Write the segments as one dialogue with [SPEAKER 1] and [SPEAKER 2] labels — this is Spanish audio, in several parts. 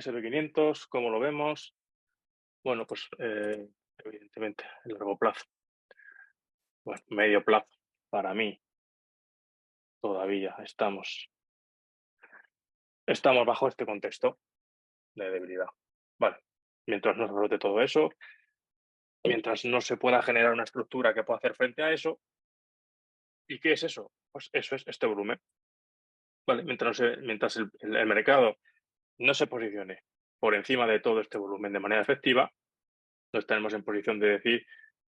[SPEAKER 1] SP500, ¿cómo lo vemos? Bueno, pues evidentemente, el largo plazo. Bueno, medio plazo, para mí, todavía estamos bajo este contexto de debilidad. Vale, mientras no se brote todo eso, mientras no se pueda generar una estructura que pueda hacer frente a eso. ¿Y qué es eso? Pues eso es este volumen. Vale, mientras el mercado no se posicione por encima de todo este volumen de manera efectiva, no estaremos en posición de decir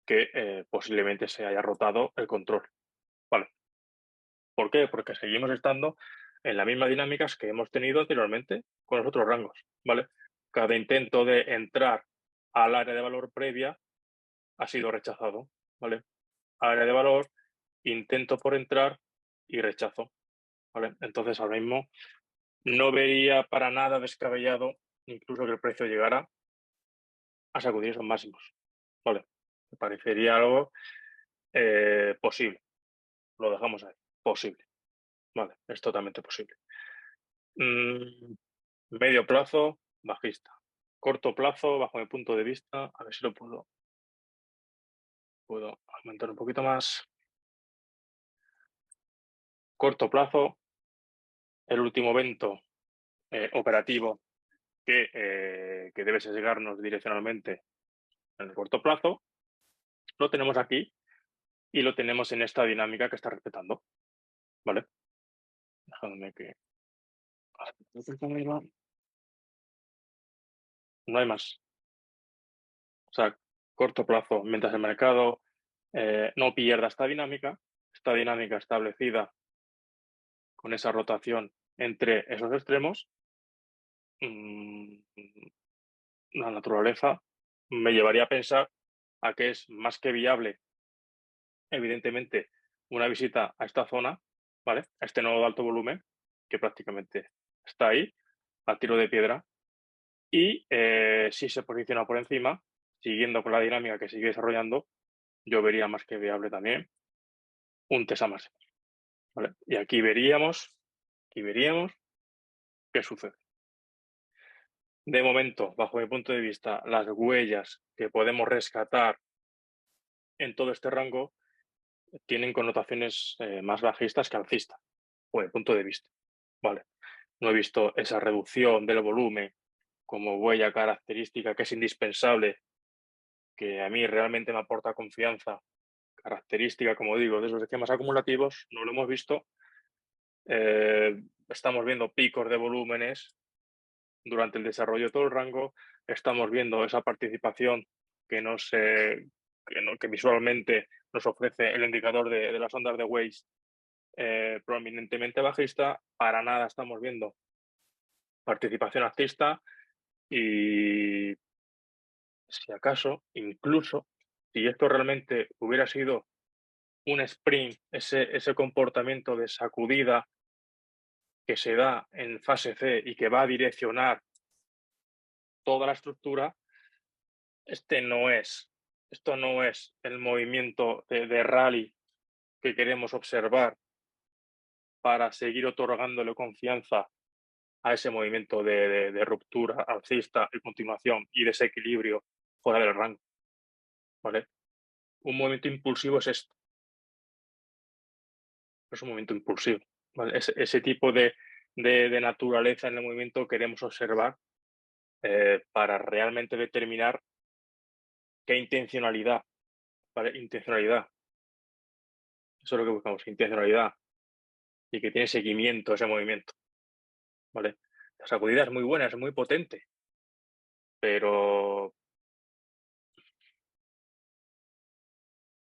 [SPEAKER 1] que posiblemente se haya rotado el control. Vale. ¿Por qué? Porque seguimos estando en las mismas dinámicas que hemos tenido anteriormente con los otros rangos. ¿Vale? Cada intento de entrar al área de valor previa ha sido rechazado. ¿Vale? Área de valor, intento por entrar y rechazo. ¿Vale? Entonces, ahora mismo no vería para nada descabellado incluso que el precio llegara a sacudir esos máximos. ¿Vale? Me parecería algo posible. Lo dejamos ahí. Posible. Vale, es totalmente posible. Medio plazo, bajista. Corto plazo, bajo mi punto de vista, a ver si lo puedo aumentar un poquito más. Corto plazo, el último evento operativo que debe llegarnos direccionalmente en el corto plazo, lo tenemos aquí y lo tenemos en esta dinámica que está respetando. ¿Vale? Déjame que... No hay más. O sea, corto plazo, mientras el mercado no pierda esta dinámica establecida con esa rotación entre esos extremos, la naturaleza me llevaría a pensar a que es más que viable, evidentemente, una visita a esta zona, ¿vale? A este nodo de alto volumen, que prácticamente está ahí, a tiro de piedra, y si se posiciona por encima, siguiendo con la dinámica que sigue desarrollando, yo vería más que viable también un TESA más. ¿Vale? Y aquí veríamos qué sucede. De momento, bajo mi punto de vista, las huellas que podemos rescatar en todo este rango tienen connotaciones más bajistas que alcistas, por mi punto de vista. ¿Vale? No he visto esa reducción del volumen como huella característica que es indispensable, que a mí realmente me aporta confianza, característica, como digo, de esos esquemas acumulativos, no lo hemos visto. Estamos viendo picos de volúmenes durante el desarrollo de todo el rango, estamos viendo esa participación que que visualmente nos ofrece el indicador de las ondas de Waze prominentemente bajista, para nada estamos viendo participación alcista y si acaso, incluso, si esto realmente hubiera sido un sprint, ese comportamiento de sacudida que se da en fase C y que va a direccionar toda la estructura, esto no es el movimiento de rally que queremos observar para seguir otorgándole confianza a ese movimiento de ruptura alcista y continuación y desequilibrio fuera del rango. ¿Vale? Un movimiento impulsivo es esto. Es un movimiento impulsivo. ¿Vale? Ese tipo de naturaleza en el movimiento queremos observar para realmente determinar qué intencionalidad. ¿Vale? Intencionalidad. Eso es lo que buscamos, intencionalidad. Y que tiene seguimiento ese movimiento. ¿Vale? La sacudida es muy buena, es muy potente, pero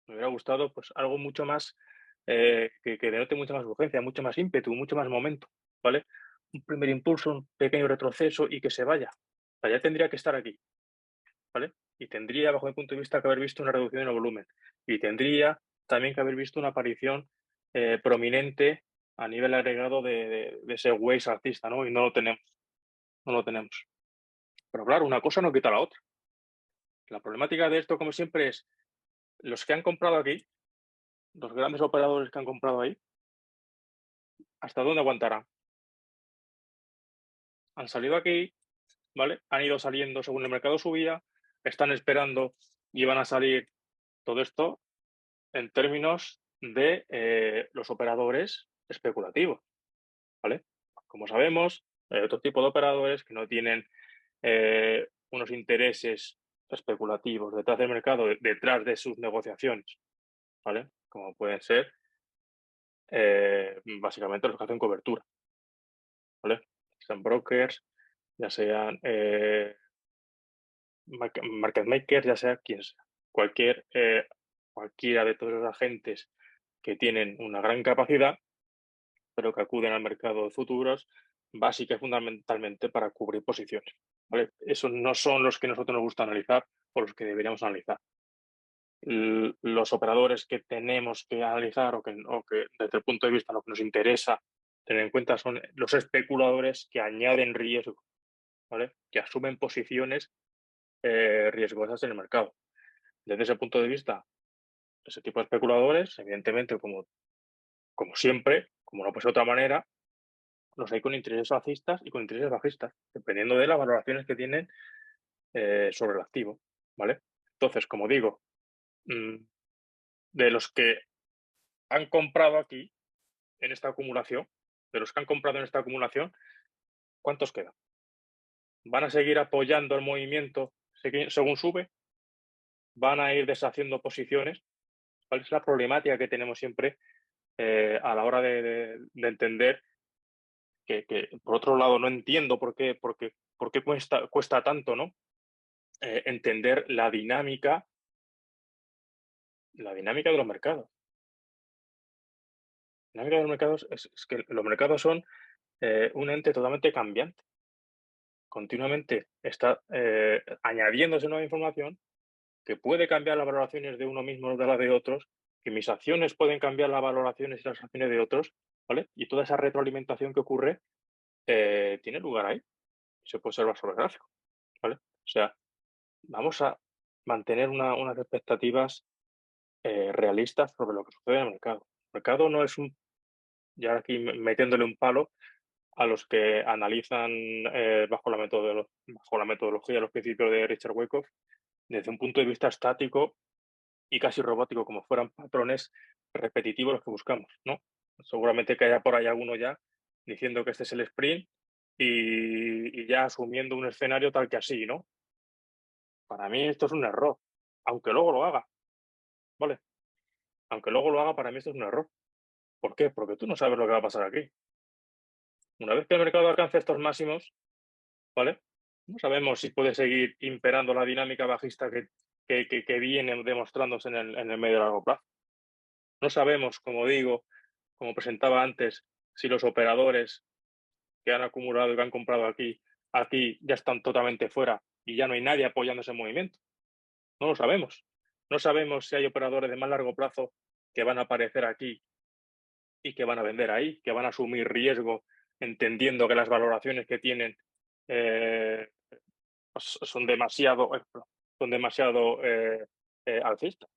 [SPEAKER 1] me hubiera gustado pues algo mucho más que denote mucha más urgencia, mucho más ímpetu, mucho más momento, ¿vale? Un primer impulso, un pequeño retroceso y que se vaya. O sea, ya tendría que estar aquí, ¿vale? Y tendría, bajo mi punto de vista, que haber visto una reducción en el volumen. Y tendría también que haber visto una aparición prominente a nivel agregado de ese Waze alcista, ¿no? Y no lo tenemos. No lo tenemos. Pero claro, una cosa no quita la otra. La problemática de esto, como siempre, es los que han comprado aquí, los grandes operadores que han comprado ahí, ¿hasta dónde aguantarán? Han salido aquí, ¿vale? Han ido saliendo según el mercado subía, están esperando y van a salir todo esto en términos de los operadores especulativos, ¿vale? Como sabemos, hay otro tipo de operadores que no tienen unos intereses especulativos detrás del mercado, detrás de sus negociaciones, ¿vale? Como pueden ser básicamente los que hacen cobertura, ¿vale? Sean brokers, ya sean market makers, ya sea quien sea. Cualquiera de todos los agentes que tienen una gran capacidad, pero que acuden al mercado de futuros, básica y fundamentalmente para cubrir posiciones, ¿vale? Esos no son los que a nosotros nos gusta analizar o los que deberíamos analizar. Los operadores que tenemos que analizar o que desde el punto de vista lo que nos interesa tener en cuenta son los especuladores que añaden riesgo, ¿vale? Que asumen posiciones riesgosas en el mercado. Desde ese punto de vista, ese tipo de especuladores, evidentemente, como siempre, como no puede ser de otra manera, los hay con intereses alcistas y con intereses bajistas, dependiendo de las valoraciones que tienen sobre el activo, ¿vale? Entonces, como digo, de los que han comprado aquí, en esta acumulación, de los que han comprado en esta acumulación, ¿cuántos quedan? ¿Van a seguir apoyando el movimiento según sube? ¿Van a ir deshaciendo posiciones? ¿Cuál es la problemática que tenemos siempre a la hora de entender que, por otro lado, no entiendo por qué cuesta tanto, ¿no? Entender la dinámica de los mercados. La dinámica de los mercados es que los mercados son un ente totalmente cambiante. Continuamente está añadiéndose nueva información que puede cambiar las valoraciones de uno mismo o de las de otros, que mis acciones pueden cambiar las valoraciones y las acciones de otros, ¿vale? Y toda esa retroalimentación que ocurre tiene lugar ahí. Se puede observar sobre el gráfico, ¿vale? O sea, vamos a mantener unas expectativas realistas sobre lo que sucede en el mercado. El mercado no es ya aquí metiéndole un palo a los que analizan bajo la metodología, los principios de Richard Wyckoff, desde un punto de vista estático y casi robótico, como fueran patrones repetitivos los que buscamos, ¿no? Seguramente que haya por ahí alguno ya diciendo que este es el sprint y ya asumiendo un escenario tal que así, ¿no? Para mí esto es un error, aunque luego lo haga, ¿vale? Aunque luego lo haga, para mí esto es un error. ¿Por qué? Porque tú no sabes lo que va a pasar aquí. Una vez que el mercado alcance estos máximos, ¿vale? No sabemos si puede seguir imperando la dinámica bajista que viene demostrándose en el medio y largo plazo. No sabemos, como digo, como presentaba antes, si los operadores que han acumulado y que han comprado aquí ya están totalmente fuera y ya no hay nadie apoyando ese movimiento. No lo sabemos. No sabemos si hay operadores de más largo plazo que van a aparecer aquí y que van a vender ahí, que van a asumir riesgo, entendiendo que las valoraciones que tienen eh, pues son demasiado alcistas,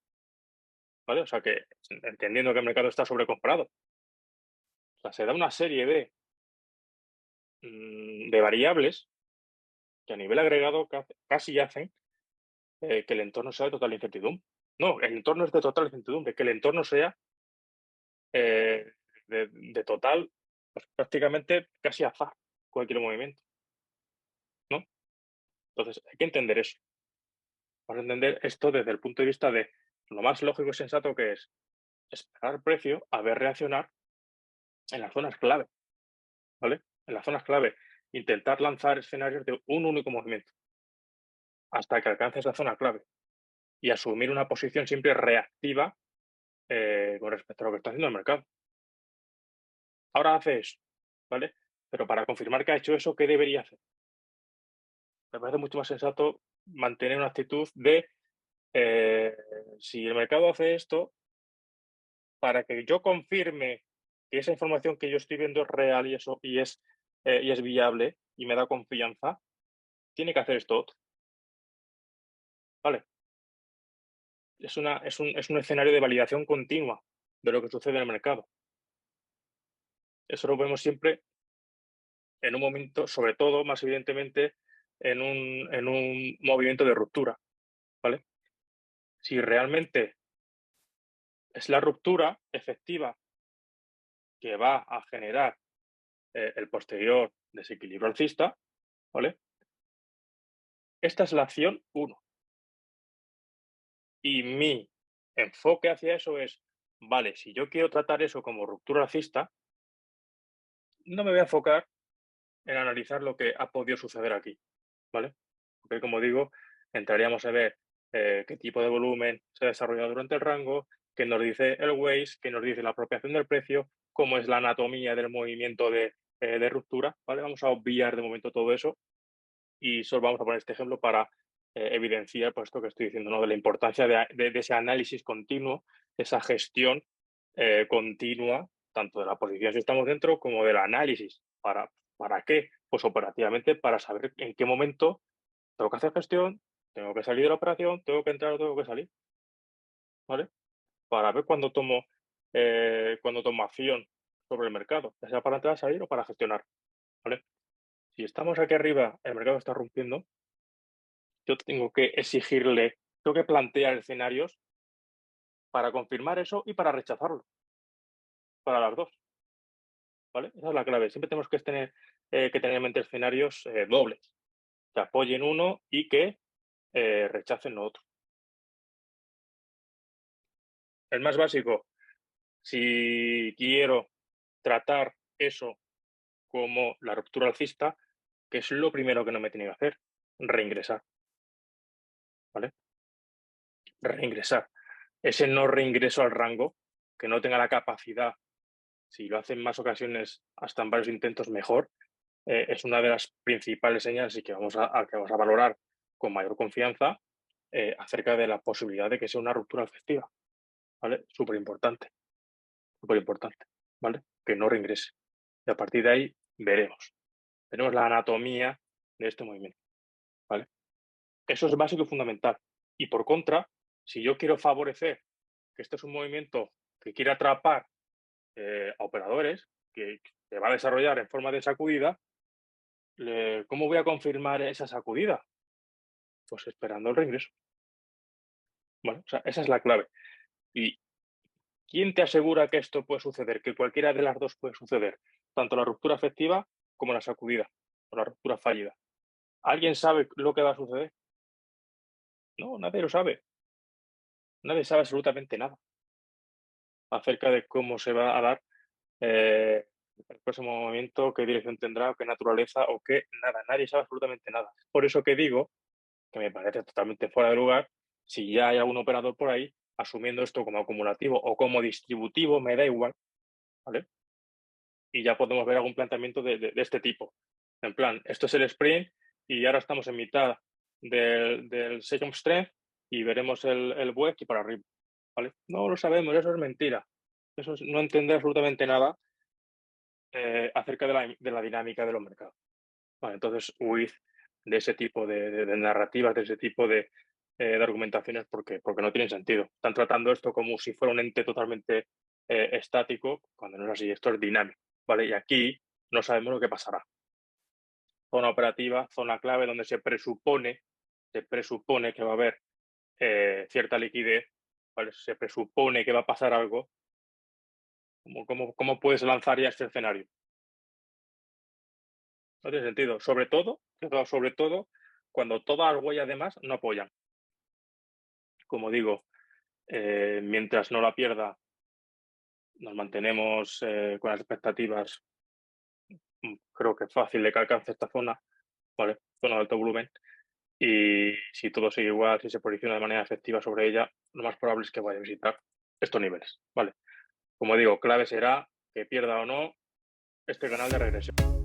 [SPEAKER 1] ¿vale? O sea que entendiendo que el mercado está sobrecomprado. O sea, se da una serie de variables que a nivel agregado casi hacen que el entorno sea de total incertidumbre. No, el entorno es de total incertidumbre, que el entorno sea eh, de total, pues, prácticamente casi azar, cualquier movimiento, ¿no? Entonces, hay que entender eso. Vamos a entender esto desde el punto de vista de lo más lógico y sensato que es esperar el precio a ver reaccionar en las zonas clave, ¿vale? En las zonas clave, intentar lanzar escenarios de un único movimiento hasta que alcances la zona clave y asumir una posición siempre reactiva con respecto a lo que está haciendo el mercado. Ahora hace eso, ¿vale? Pero para confirmar que ha hecho eso, ¿qué debería hacer? Me parece mucho más sensato mantener una actitud de eh, si el mercado hace esto, para que yo confirme que esa información que yo estoy viendo es real y es viable y me da confianza, tiene que hacer esto otro, ¿vale? Es un escenario de validación continua de lo que sucede en el mercado. Eso lo vemos siempre en un momento, sobre todo, más evidentemente, en un movimiento de ruptura, ¿vale? Si realmente es la ruptura efectiva que va a generar el posterior desequilibrio alcista, ¿vale? Esta es la acción 1. Y mi enfoque hacia eso es, vale, si yo quiero tratar eso como ruptura alcista, no me voy a enfocar en analizar lo que ha podido suceder aquí, ¿vale? Porque, como digo, entraríamos a ver qué tipo de volumen se ha desarrollado durante el rango, qué nos dice el Waze, qué nos dice la apropiación del precio, cómo es la anatomía del movimiento de ruptura, ¿vale? Vamos a obviar de momento todo eso y solo vamos a poner este ejemplo para evidenciar pues, esto que estoy diciendo, ¿no? De la importancia de ese análisis continuo, esa gestión continua, tanto de la posición si estamos dentro como del análisis. ¿Para qué? Pues operativamente para saber en qué momento tengo que hacer gestión, tengo que salir de la operación, tengo que entrar o tengo que salir, ¿vale? Para ver cuándo tomo acción sobre el mercado, ya sea para entrar, salir o para gestionar, ¿vale? Si estamos aquí arriba, el mercado está rompiendo, yo tengo que exigirle, tengo que plantear escenarios para confirmar eso y para rechazarlo, para las dos, ¿vale? Esa es la clave. Siempre tenemos que tener en mente escenarios dobles, que apoyen uno y que rechacen lo otro. El más básico, si quiero tratar eso como la ruptura alcista, que es lo primero que no me tiene que hacer, reingresar, ¿vale? Reingresar. Ese no reingreso al rango, que no tenga la capacidad, si lo hace en más ocasiones, hasta en varios intentos, mejor, es una de las principales señales y que que vamos a valorar con mayor confianza acerca de la posibilidad de que sea una ruptura efectiva, ¿vale? Súper importante, ¿vale? Que no reingrese. Y a partir de ahí veremos. Veremos la anatomía de este movimiento, ¿vale? Eso es básico y fundamental. Y por contra, si yo quiero favorecer que este es un movimiento que quiere atrapar a operadores, que se va a desarrollar en forma de sacudida, ¿cómo voy a confirmar esa sacudida? Pues esperando el reingreso. Bueno, o sea, esa es la clave. ¿Y quién te asegura que esto puede suceder? Que cualquiera de las dos puede suceder. Tanto la ruptura efectiva como la sacudida o la ruptura fallida. ¿Alguien sabe lo que va a suceder? No, nadie lo sabe. Nadie sabe absolutamente nada acerca de cómo se va a dar el próximo movimiento, qué dirección tendrá, qué naturaleza o qué nada. Nadie sabe absolutamente nada. Por eso que digo que me parece totalmente fuera de lugar si ya hay algún operador por ahí asumiendo esto como acumulativo o como distributivo, me da igual, ¿vale? Y ya podemos ver algún planteamiento de este tipo. En plan, esto es el sprint y ahora estamos en mitad del second strength y veremos el web y para arriba, ¿vale? No lo sabemos, eso es mentira. Eso es no entender absolutamente nada acerca de la dinámica de los mercados. Vale, entonces, huid de ese tipo de narrativas, de ese tipo de argumentaciones, porque no tienen sentido. Están tratando esto como si fuera un ente totalmente estático, cuando no es así, esto es dinámico, ¿vale? Y aquí no sabemos lo que pasará. Zona operativa, zona clave, donde se presupone que va a haber cierta liquidez, ¿vale? Se presupone que va a pasar algo. ¿Cómo puedes lanzar ya este escenario? No tiene sentido. Sobre todo, cuando todas las huellas demás no apoyan. Como digo, mientras no la pierda, nos mantenemos con las expectativas, creo que es fácil de que alcance esta zona, ¿vale? Zona de alto volumen. Y si todo sigue igual, si se posiciona de manera efectiva sobre ella, lo más probable es que vaya a visitar estos niveles, ¿vale? Como digo, clave será que pierda o no este canal de regresión.